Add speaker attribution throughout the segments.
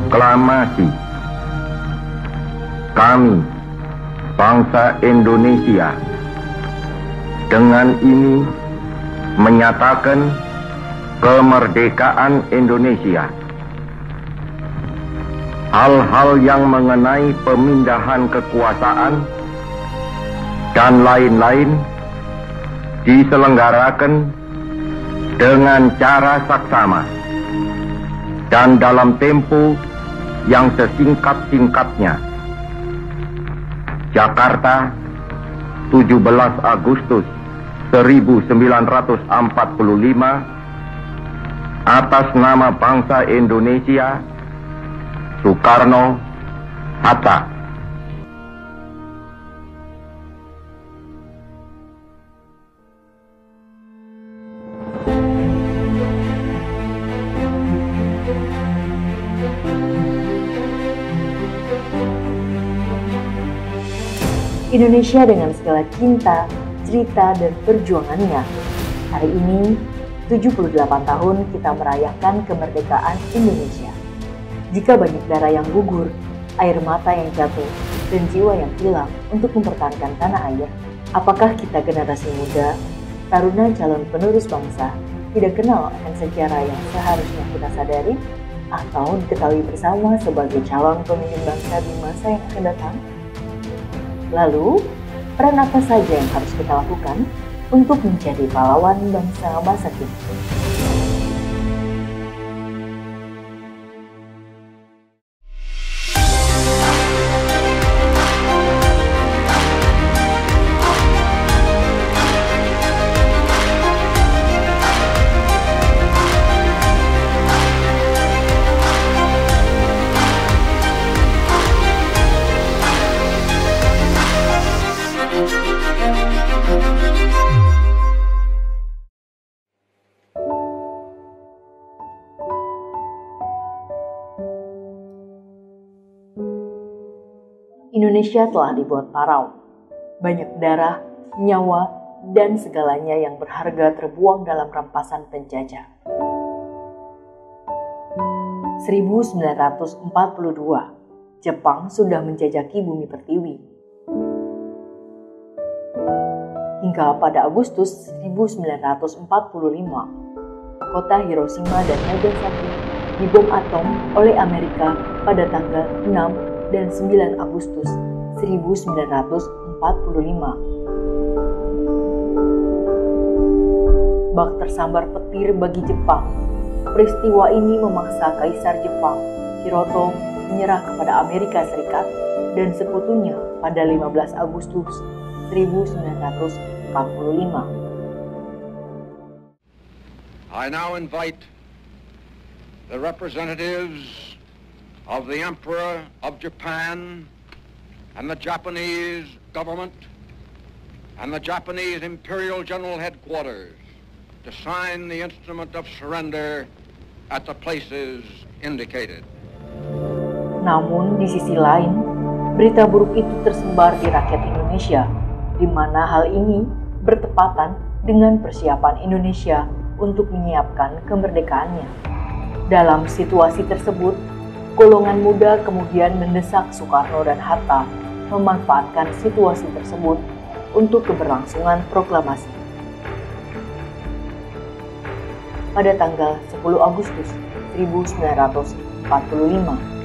Speaker 1: Proklamasi. Kami, bangsa Indonesia, dengan ini menyatakan kemerdekaan Indonesia. Hal-hal yang mengenai pemindahan kekuasaan dan lain-lain diselenggarakan dengan cara saksama dan dalam tempo yang sesingkat-singkatnya. Jakarta, 17 Agustus 1945, atas nama bangsa Indonesia, Soekarno, Hatta.
Speaker 2: Indonesia dengan segala cinta, cerita, dan perjuangannya. Hari ini, 78 tahun kita merayakan kemerdekaan Indonesia. Jika banyak darah yang gugur, air mata yang jatuh, dan jiwa yang hilang untuk mempertahankan tanah air, apakah kita generasi muda, taruna calon penerus bangsa, tidak kenal akan sejarah yang seharusnya kita sadari atau diketahui bersama sebagai calon pemimpin bangsa di masa yang akan datang? Lalu, peran apa saja yang harus kita lakukan untuk menjadi pahlawan bangsa masa kini? Indonesia telah dibuat parau. Banyak darah, nyawa, dan segalanya yang berharga terbuang dalam rampasan penjajah. 1942, Jepang sudah menjajaki bumi pertiwi. Hingga pada Agustus 1945, kota Hiroshima dan Nagasaki dibom atom oleh Amerika pada tanggal 6 dan 9 Agustus 1945. Bak tersambar petir bagi Jepang. Peristiwa ini memaksa Kaisar Jepang, Hiroto, menyerah kepada Amerika Serikat dan sekutunya pada 15 Agustus 1945.
Speaker 3: I now invite the representatives of the Emperor of Japan and the Japanese government and the Japanese Imperial General Headquarters to sign the instrument of surrender at the places indicated.
Speaker 2: Namun di sisi lain, berita buruk itu tersebar di rakyat Indonesia, di mana hal ini bertepatan dengan persiapan Indonesia untuk menyiapkan kemerdekaannya. Dalam situasi tersebut, golongan muda kemudian mendesak Soekarno dan Hatta memanfaatkan situasi tersebut untuk keberlangsungan proklamasi. Pada tanggal 10 Agustus 1945,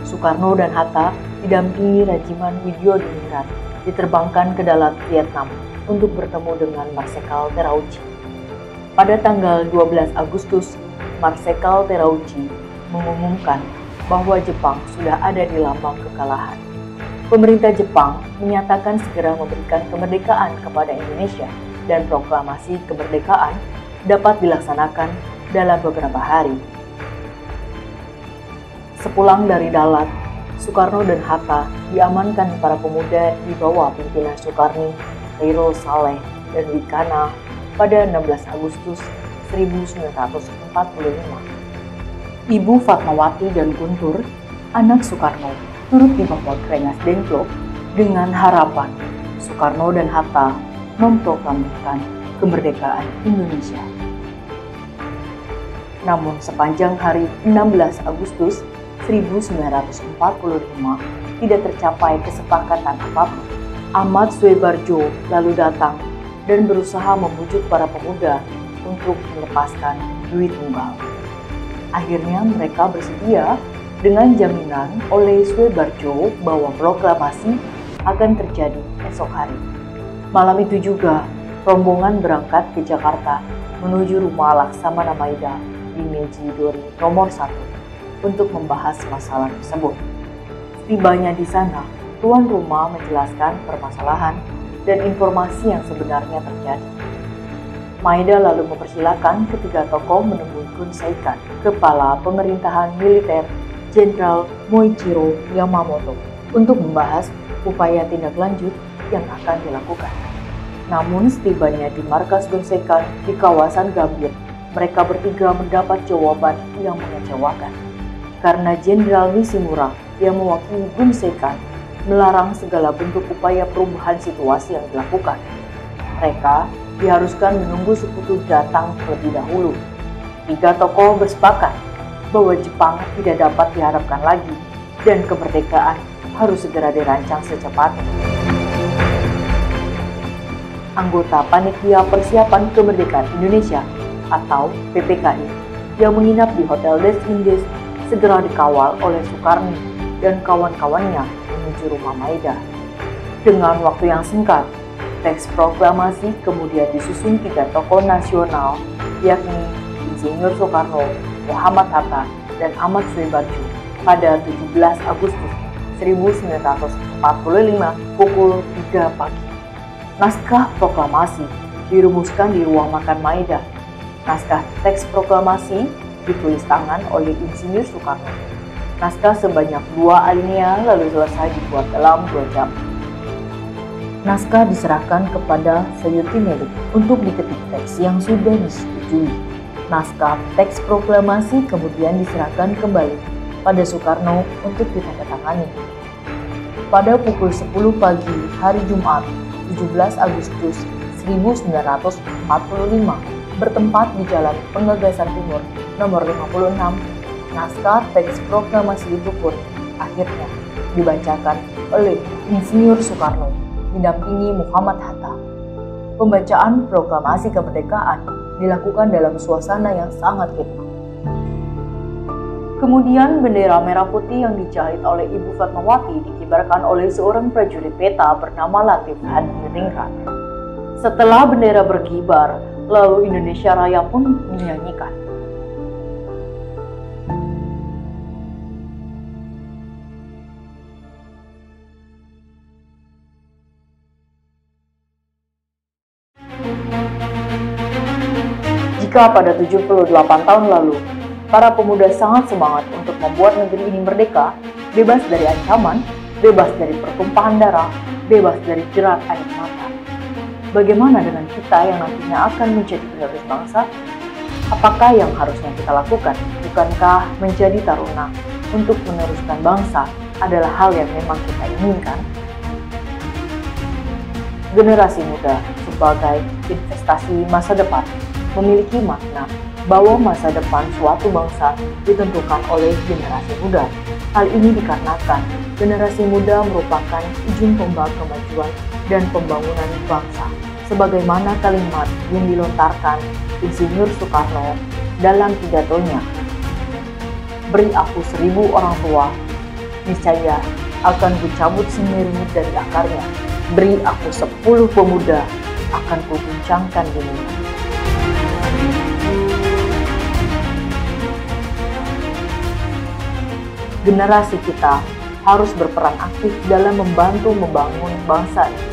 Speaker 2: Soekarno dan Hatta didampingi Regimen Widyodiningrat diterbangkan ke darat Vietnam untuk bertemu dengan Marsekal Terauchi. Pada tanggal 12 Agustus, Marsekal Terauchi mengumumkan bahwa Jepang sudah ada di lambang kekalahan. Pemerintah Jepang menyatakan segera memberikan kemerdekaan kepada Indonesia dan proklamasi kemerdekaan dapat dilaksanakan dalam beberapa hari. Sepulang dari Dalat, Soekarno dan Hatta diamankan para pemuda di bawah pimpinan Soekarni, Khairul Saleh, dan Wikana pada 16 Agustus 1945. Ibu Fatmawati dan Guntur, anak Soekarno, turut dibekal Rengas Dengklok dengan harapan Soekarno dan Hatta memproklamirkan kemerdekaan Indonesia. Namun sepanjang hari 16 Agustus 1945 tidak tercapai kesepakatan apapun. Ahmad Suebarjo lalu datang dan berusaha membujuk para pemuda untuk melepaskan Dwi Tunggal. Akhirnya mereka bersedia dengan jaminan oleh Suebarjo bahwa proklamasi akan terjadi esok hari. Malam itu juga rombongan berangkat ke Jakarta menuju rumah Laksamana Maida di Mejidori nomor 1 untuk membahas masalah tersebut. Setibanya di sana, tuan rumah menjelaskan permasalahan dan informasi yang sebenarnya terjadi. Maeda lalu mempersilakan ketiga tokoh menemui Gun Seikan, kepala pemerintahan militer Jenderal Moichiro Yamamoto, untuk membahas upaya tindak lanjut yang akan dilakukan. Namun setibanya di markas Gun Seikan di kawasan Gambir, mereka bertiga mendapat jawaban yang mengecewakan. Karena Jenderal Nishimura yang mewakili Gun Seikan melarang segala bentuk upaya perubahan situasi yang dilakukan. Mereka diharuskan menunggu sekutu datang terlebih dahulu. Tiga tokoh bersepakat bahwa Jepang tidak dapat diharapkan lagi dan kemerdekaan harus segera dirancang secepatnya. Anggota Panitia Persiapan Kemerdekaan Indonesia atau PPKI yang menginap di Hotel Des Indes segera dikawal oleh Soekarno dan kawan-kawannya menuju rumah Maeda. Dengan waktu yang singkat, teks proklamasi kemudian disusun tiga tokoh nasional, yakni Insinyur Soekarno, Muhammad Hatta, dan Ahmad Suebarjo pada 17 Agustus 1945 pukul 3 pagi. Naskah proklamasi dirumuskan di ruang makan Maeda. Naskah teks proklamasi ditulis tangan oleh Insinyur Soekarno. Naskah sebanyak 2 alinea lalu selesai dibuat dalam 2 jam. Naskah diserahkan kepada Sayuti Melik untuk diketik teks yang sudah disetujui. Naskah teks proklamasi kemudian diserahkan kembali pada Soekarno untuk ditandatangani. Pada pukul 10 pagi hari Jumat 17 Agustus 1945 bertempat di Jalan Penggagasan Timur nomor 56, naskah teks proklamasi itu pun akhirnya dibacakan oleh Insinyur Soekarno didampingi Muhammad Hatta. Pembacaan proklamasi kemerdekaan dilakukan dalam suasana yang sangat khidmat. Kemudian bendera merah putih yang dijahit oleh Ibu Fatmawati dikibarkan oleh seorang prajurit peta bernama Latif Hadiningrat. Setelah bendera berkibar, lalu Indonesia Raya pun dinyanyikan. Jika pada 78 tahun lalu, para pemuda sangat semangat untuk membuat negeri ini merdeka, bebas dari ancaman, bebas dari pertumpahan darah, bebas dari jerat air mata. Bagaimana dengan kita yang nantinya akan menjadi penerus bangsa? Apakah yang harusnya kita lakukan? Bukankah menjadi taruna untuk meneruskan bangsa adalah hal yang memang kita inginkan? Generasi muda sebagai investasi masa depan memiliki makna bahwa masa depan suatu bangsa ditentukan oleh generasi muda. Hal ini dikarenakan generasi muda merupakan ujung tombak kemajuan dan pembangunan bangsa, sebagaimana kalimat yang dilontarkan Insinyur Soekarno dalam pidatonya, "Beri aku 1000 orang tua, niscaya akan kucabut Semeru dari akarnya. Beri aku 10 pemuda, akan kuguncangkan dunia." Generasi kita harus berperan aktif dalam membantu membangun bangsa ini.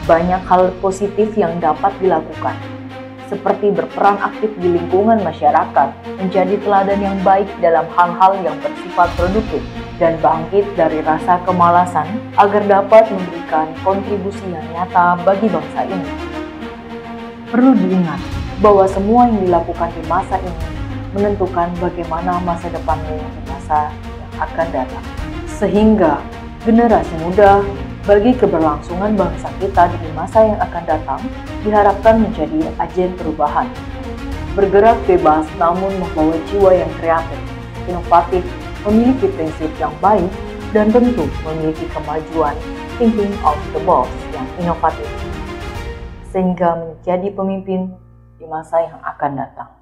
Speaker 2: Banyak hal positif yang dapat dilakukan, seperti berperan aktif di lingkungan masyarakat, menjadi teladan yang baik dalam hal-hal yang bersifat produktif, dan bangkit dari rasa kemalasan agar dapat memberikan kontribusi yang nyata bagi bangsa ini. Perlu diingat bahwa semua yang dilakukan di masa ini menentukan bagaimana masa depanmu di masa akan datang. Sehingga generasi muda bagi keberlangsungan bangsa kita di masa yang akan datang diharapkan menjadi agen perubahan. Bergerak bebas namun membawa jiwa yang kreatif, inovatif, memiliki prinsip yang baik dan tentu memiliki kemajuan thinking of the box yang inovatif, sehingga menjadi pemimpin di masa yang akan datang.